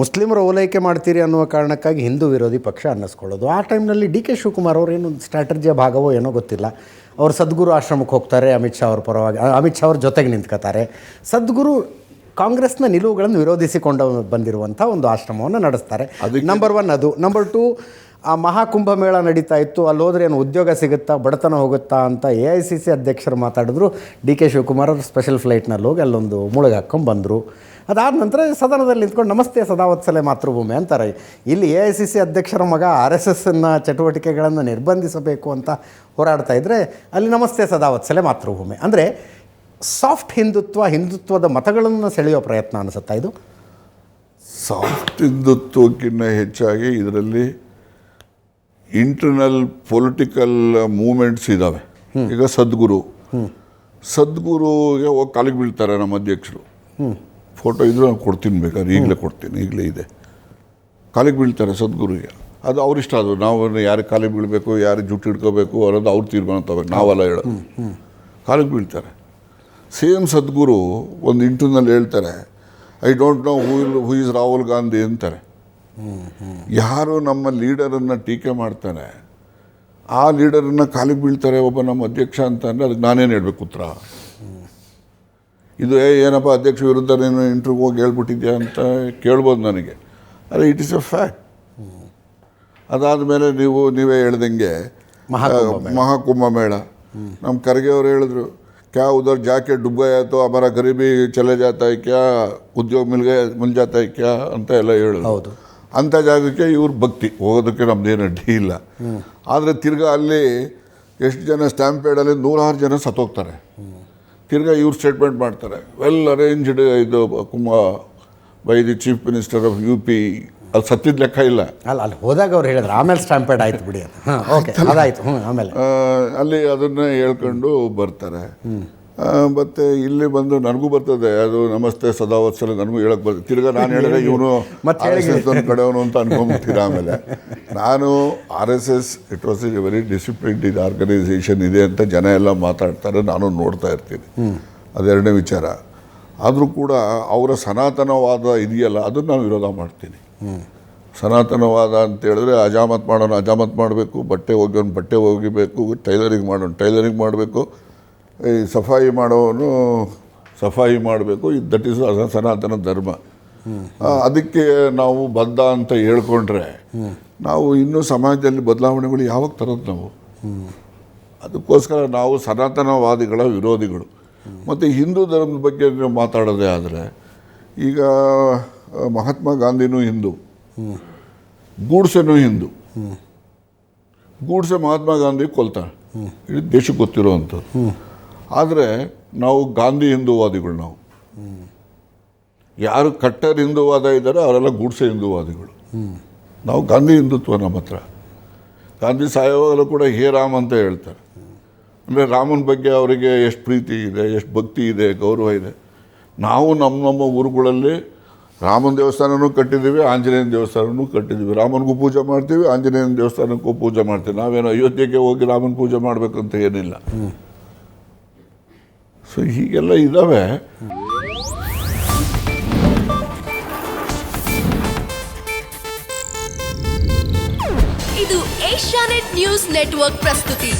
ಮುಸ್ಲಿಮರ ಓಲೈಕೆ ಮಾಡ್ತೀರಿ ಅನ್ನುವ ಕಾರಣಕ್ಕಾಗಿ ಹಿಂದೂ ವಿರೋಧಿ ಪಕ್ಷ ಅನ್ನಿಸ್ಕೊಳ್ಳೋದು. ಆ ಟೈಮ್ನಲ್ಲಿ ಡಿ ಕೆ ಶಿವಕುಮಾರ್ ಅವರು ಏನು ಸ್ಟ್ರಾಟಜಿಯ ಭಾಗವೋ ಏನೋ ಗೊತ್ತಿಲ್ಲ, ಅವರು ಸದ್ಗುರು ಆಶ್ರಮಕ್ಕೆ ಹೋಗ್ತಾರೆ, ಅಮಿತ್ ಶಾ ಅವ್ರ ಪರವಾಗಿ, ಅಮಿತ್ ಶಾ ಅವ್ರ ಜೊತೆಗೆ ನಿಂತ್ಕೋತಾರೆ. ಸದ್ಗುರು ಕಾಂಗ್ರೆಸ್ನ ನಿಲುವುಗಳನ್ನು ವಿರೋಧಿಸಿಕೊಂಡು ಬಂದಿರುವಂಥ ಒಂದು ಆಶ್ರಮವನ್ನು ನಡೆಸ್ತಾರೆ. ನಂಬರ್ 1 ಅದು. ನಂಬರ್ 2, ಆ ಮಹಾಕುಂಭಮೇಳ ನಡೀತಾ ಇತ್ತು, ಅಲ್ಲಿ ಹೋದ್ರೆ ಏನು ಉದ್ಯೋಗ ಸಿಗುತ್ತಾ, ಬಡತನ ಹೋಗುತ್ತಾ ಅಂತ AICC ಅಧ್ಯಕ್ಷರು ಮಾತಾಡಿದ್ರು. ಡಿ ಕೆ ಶಿವಕುಮಾರ್ ಅವರು ಸ್ಪೆಷಲ್ ಫ್ಲೈಟ್ನಲ್ಲಿ ಹೋಗಿ ಅಲ್ಲೊಂದು ಮುಳುಗಿ ಹಾಕ್ಕೊಂಡು ಬಂದರು. ಅದಾದ ನಂತರ ಸದನದಲ್ಲಿ ನಿಂತ್ಕೊಂಡು ನಮಸ್ತೆ ಸದಾವತ್ಸಲೆ ಮಾತೃಭೂಮಿ ಅಂತಾರೆ. ಇಲ್ಲಿ AICC ಅಧ್ಯಕ್ಷರ ಮಗ RSSನ ಚಟುವಟಿಕೆಗಳನ್ನು ನಿರ್ಬಂಧಿಸಬೇಕು ಅಂತ ಹೋರಾಡ್ತಾ ಇದ್ದರೆ ಅಲ್ಲಿ ನಮಸ್ತೆ ಸದಾವತ್ಸಲೆ ಮಾತೃಭೂಮಿ ಅಂದರೆ ಸಾಫ್ಟ್ ಹಿಂದುತ್ವದ ಮತಗಳನ್ನು ಸೆಳೆಯೋ ಪ್ರಯತ್ನ ಅನಿಸುತ್ತಾ ಇದು? ಸಾಫ್ಟ್ ಹಿಂದುತ್ವಕ್ಕಿಂತ ಹೆಚ್ಚಾಗಿ ಇದರಲ್ಲಿ ಇಂಟರ್ನಲ್ ಪೊಲಿಟಿಕಲ್ ಮೂಮೆಂಟ್ಸ್ ಇದ್ದಾವೆ. ಈಗ ಸದ್ಗುರುಗೆ ಹೋಗಿ ಕಾಲಿಗೆ ಬೀಳ್ತಾರೆ ನಮ್ಮ ಅಧ್ಯಕ್ಷರು. ಫೋಟೋ ಇದ್ರೂ ನಾನು ಕೊಡ್ತೀನಿ, ಬೇಕಾದ್ರೆ ಈಗಲೇ ಕೊಡ್ತೀನಿ, ಈಗಲೇ ಇದೆ. ಕಾಲಿಗೆ ಬೀಳ್ತಾರೆ ಸದ್ಗುರುಗೆ. ಅದು ಅವ್ರಿಷ್ಟ. ಅದು ನಾವು ಯಾರಿಗೆ ಕಾಲಿಗೆ ಬೀಳಬೇಕು, ಯಾರಿಗೆ ಜುಟ್ಟು ಹಿಡ್ಕೋಬೇಕು ಅನ್ನೋದು ಅವ್ರು ತೀರ್ಮಾನ ತಗೋಬೇಕು, ನಾವೆಲ್ಲ ಹೇಳೋದು. ಕಾಲಿಗೆ ಬೀಳ್ತಾರೆ. ಸೇಮ್ ಸದ್ಗುರು ಒಂದು ಇಂಟರ್ನಲ್ಲಿ ಹೇಳ್ತಾರೆ, I don't know who is Rahul Gandhi ಅಂತಾರೆ. ಯಾರು ನಮ್ಮ ಲೀಡರನ್ನು ಟೀಕೆ ಮಾಡ್ತಾನೆ ಆ ಲೀಡರನ್ನು ಕಾಲಿಗೆ ಬೀಳ್ತಾರೆ ಒಬ್ಬ ನಮ್ಮ ಅಧ್ಯಕ್ಷ ಅಂತ ಅಂದರೆ ಅದಕ್ಕೆ ನಾನೇನು ಹೇಳಬೇಕು ಉತ್ತರ? ಇದು ಏನಪ್ಪ ಅಧ್ಯಕ್ಷ ವಿರುದ್ಧ ನೀನು ಇಂಟ್ರ್ವ್ಯೂಗೆ ಹೋಗಿ ಹೇಳ್ಬಿಟ್ಟಿದ್ಯಾ ಅಂತ ಕೇಳ್ಬೋದು ನನಗೆ. ಅದೇ ಇಟ್ ಈಸ್ ಎ ಫ್ಯಾಕ್ಟ್. ಅದಾದಮೇಲೆ ನೀವೇ ಹೇಳ್ದಂಗೆ ಮಹಾಕುಂಭಮೇಳ, ನಮ್ಮ ಖರ್ಗೆ ಅವರು ಹೇಳಿದ್ರು, क्या उधर जाके डूब गया तो हमारा गरीबी चले जाता है क्या, उद्योग मिल जाता है क्या ಅಂತ ಎಲ್ಲ ಹೇಳೋದು. ಅಂಥ ಜಾಗಕ್ಕೆ ಇವ್ರ ಭಕ್ತಿ ಹೋಗೋದಕ್ಕೆ ನಮ್ದೇನು ಅಡ್ಡಿ ಇಲ್ಲ. ಆದರೆ ತಿರ್ಗಾ ಅಲ್ಲಿ ಎಷ್ಟು ಜನ ಸ್ಟ್ಯಾಂಪೇಡಲ್ಲಿ 106 ಜನ ಸತ್ತೋಗ್ತಾರೆ. ತಿರ್ಗಾ ಇವ್ರು ಸ್ಟೇಟ್ಮೆಂಟ್ ಮಾಡ್ತಾರೆ, ವೆಲ್ ಅರೇಂಜ್ಡ್ ಇದು by the chief minister of UP. ಅದು ಸತ್ತಿದ ಲೆಕ್ಕ ಇಲ್ಲ. ಅಲ್ಲಿ ಹೋದಾಗ ಅವ್ರು ಹೇಳಿದ್ರು, ಆಮೇಲೆ ಸ್ಟ್ಯಾಂಪೇಡ್ ಆಯ್ತು ಬಿಡಿ ಅಂತ. ಓಕೆ, ಅದಾಯಿತು. ಆಮೇಲೆ ಅಲ್ಲಿ ಅದನ್ನು ಹೇಳ್ಕೊಂಡು ಬರ್ತಾರೆ. ಮತ್ತು ಇಲ್ಲಿ ಬಂದು ನನಗೂ ಬರ್ತದೆ ಅದು ನಮಸ್ತೆ ಸದಾವತ್ಸಲ, ನನಗೂ ಹೇಳಕ್ಕೆ ಬರ್ತದೆ. ತಿರ್ಗಾ ನಾನು ಹೇಳಿದ್ರೆ ಇವನು RSS ಒಂದು ಕಡೆಯವನು ಅಂತ ಅನ್ಕೊಂಡ್ಬಿಡ್ತೀರ. ಆಮೇಲೆ ನಾನು RSS it was A very disciplined ಇದು ಆರ್ಗನೈಸೇಷನ್ ಇದೆ ಅಂತ ಜನ ಎಲ್ಲ ಮಾತಾಡ್ತಾರೆ, ನಾನು ನೋಡ್ತಾ ಇರ್ತೀನಿ. ಅದೆರಡನೇ ವಿಚಾರ. ಆದರೂ ಕೂಡ ಅವರ ಸನಾತನವಾದ ಇದೆಯಲ್ಲ ಅದನ್ನು ನಾನು ವಿರೋಧ ಮಾಡ್ತೀನಿ. ಸನಾತನವಾದ ಅಂತೇಳಿದ್ರೆ ಅಜಾಮತ್ ಮಾಡಬೇಕು, ಬಟ್ಟೆ ಒಗಿಬೇಕು, ಟೈಲರಿಂಗ್ ಮಾಡಬೇಕು, ಈ ಸಫಾಯಿ ಮಾಡೋನು ಸಫಾಯಿ ಮಾಡಬೇಕು. ದಟ್ ಈಸ್ ಸನಾತನ ಧರ್ಮ. ಅದಕ್ಕೆ ನಾವು ಬದ್ಧ ಅಂತ ಹೇಳ್ಕೊಂಡ್ರೆ ನಾವು ಇನ್ನೂ ಸಮಾಜದಲ್ಲಿ ಬದಲಾವಣೆಗಳು ಯಾವಾಗ ತರೋದು ನಾವು? ಅದಕ್ಕೋಸ್ಕರ ನಾವು ಸನಾತನವಾದಿಗಳ ವಿರೋಧಿಗಳು. ಮತ್ತು ಹಿಂದೂ ಧರ್ಮದ ಬಗ್ಗೆ ನೀವು ಮಾತಾಡೋದೇ ಆದರೆ, ಈಗ ಮಹಾತ್ಮ ಗಾಂಧಿನೂ ಹಿಂದೂ, ಗೂಡ್ಸೆನೂ ಹಿಂದೂ. ಗೂಡ್ಸೆ ಮಹಾತ್ಮ ಗಾಂಧಿ ಕೊಲ್ತಾನೆ, ಇಡೀ ದೇಶಕ್ಕೆ ಗೊತ್ತಿರೋ ಅಂಥದ್ದು. ಆದರೆ ನಾವು ಗಾಂಧಿ ಹಿಂದೂವಾದಿಗಳು. ನಾವು ಯಾರು ಕಟ್ಟರ್ ಹಿಂದೂವಾದ ಇದ್ದಾರೆ ಅವರೆಲ್ಲ ಗೂಡ್ಸೆ ಹಿಂದೂವಾದಿಗಳು. ನಾವು ಗಾಂಧಿ ಹಿಂದುತ್ವ ನಮ್ಮ ಹತ್ರ. ಗಾಂಧಿ ಸಾಯೋವಾಗಲೂ ಕೂಡ ಹೇ ರಾಮ್ ಅಂತ ಹೇಳ್ತಾರೆ. ಅಂದರೆ ರಾಮನ ಬಗ್ಗೆ ಅವರಿಗೆ ಎಷ್ಟು ಪ್ರೀತಿ ಇದೆ, ಎಷ್ಟು ಭಕ್ತಿ ಇದೆ, ಗೌರವ ಇದೆ. ನಾವು ನಮ್ಮ ಊರುಗಳಲ್ಲಿ ರಾಮನ ದೇವಸ್ಥಾನನೂ ಕಟ್ಟಿದ್ದೀವಿ, ಆಂಜನೇಯನ ದೇವಸ್ಥಾನನೂ ಕಟ್ಟಿದ್ದೀವಿ. ರಾಮನಿಗೂ ಪೂಜೆ ಮಾಡ್ತೀವಿ, ಆಂಜನೇಯನ ದೇವಸ್ಥಾನಕ್ಕೂ ಪೂಜೆ ಮಾಡ್ತೀವಿ. ನಾವೇನು ಅಯೋಧ್ಯೆಗೆ ಹೋಗಿ ರಾಮನ ಪೂಜೆ ಮಾಡಬೇಕಂತ ಏನಿಲ್ಲ. ಸೊ ಹೀಗೆಲ್ಲ ಇದ್ದಾವೆ. ಇದು ಏಷ್ಯಾನೆಟ್ ನ್ಯೂಸ್ ನೆಟ್ವರ್ಕ್ ಪ್ರಸ್ತುತಿ.